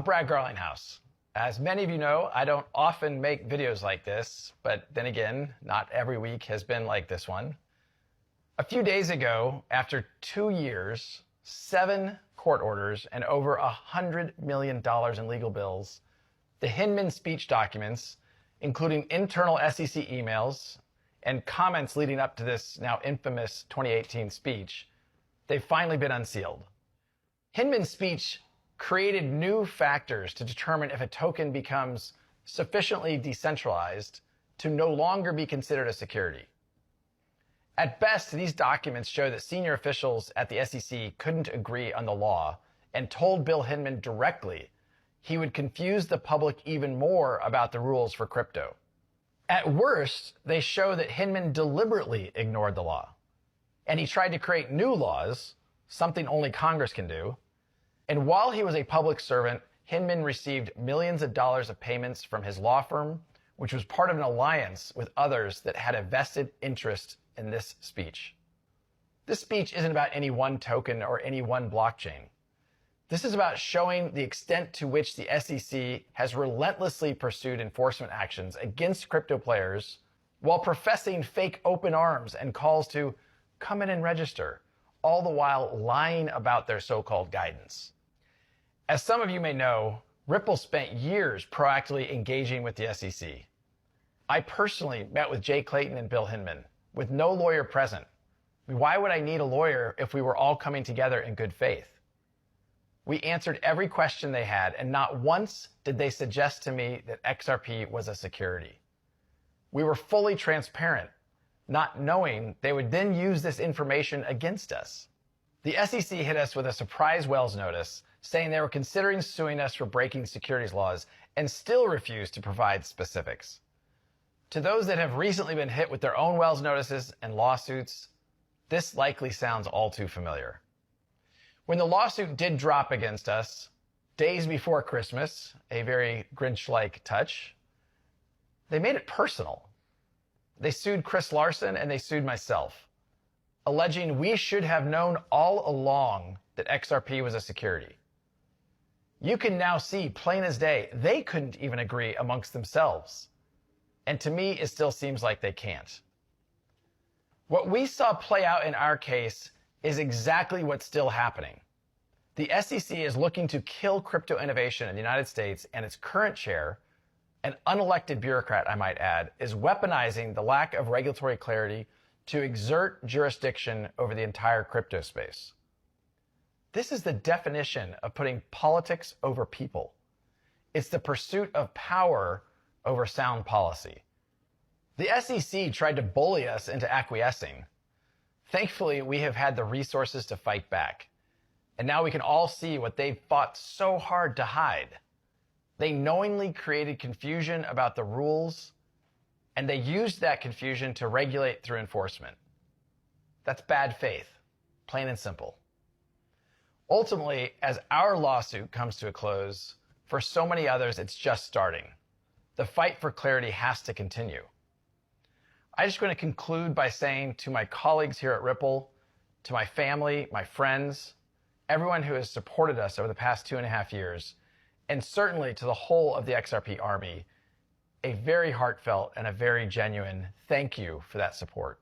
Brad Garlinghouse. As many of you know, I don't often make videos like this, but then again, not every week has been like this one. A few days ago, after 2 years, 7 court orders, and over $100 million in legal bills, the HINMAN speech documents, including internal SEC emails and comments leading up to this now infamous 2018 speech, they've finally been unsealed. HINMAN's speech created new factors to determine if a token becomes sufficiently decentralized to no longer be considered a security. At best, these documents show that senior officials at the SEC couldn't agree on the law and told Bill HINMAN directly he would confuse the public even more about the rules for crypto. At worst, they show that HINMAN deliberately ignored the law, and he tried to create new laws, something only Congress can do. And while he was a public servant, HINMAN received millions of dollars of payments from his law firm, which was part of an alliance with others that had a vested interest in this speech. This speech isn't about any one token or any one blockchain. This is about showing the extent to which the SEC has relentlessly pursued enforcement actions against crypto players while professing fake open arms and calls to come in and register, all the while lying about their so-called guidance. As some of you may know, Ripple spent years proactively engaging with the SEC. I personally met with Jay Clayton and Bill HINMAN, with no lawyer present. Why would I need a lawyer if we were all coming together in good faith? We answered every question they had, and not once did they suggest to me that XRP was a security. We were fully transparent, not knowing they would then use this information against us. The SEC hit us with a surprise Wells notice saying they were considering suing us for breaking securities laws and still refused to provide specifics. To those that have recently been hit with their own Wells notices and lawsuits, this likely sounds all too familiar. When the lawsuit did drop against us, days before Christmas, a very Grinch-like touch, they made it personal. They sued Chris Larson and they sued myself, alleging we should have known all along that XRP was a security. You can now see plain as day, they couldn't even agree amongst themselves. And to me, it still seems like they can't. What we saw play out in our case is exactly what's still happening. The SEC is looking to kill crypto innovation in the United States, and its current chair, an unelected bureaucrat, I might add, is weaponizing the lack of regulatory clarity to exert jurisdiction over the entire crypto space. This is the definition of putting politics over people. It's the pursuit of power over sound policy. The SEC tried to bully us into acquiescing. Thankfully, we have had the resources to fight back. And now we can all see what they've fought so hard to hide. They knowingly created confusion about the rules, and they used that confusion to regulate through enforcement. That's bad faith, plain and simple. Ultimately, as our lawsuit comes to a close, for so many others, it's just starting. The fight for clarity has to continue. I'm just going to conclude by saying to my colleagues here at Ripple, to my family, my friends, everyone who has supported us over the past 2.5 years, and certainly to the whole of the XRP Army, a very heartfelt and a very genuine thank you for that support.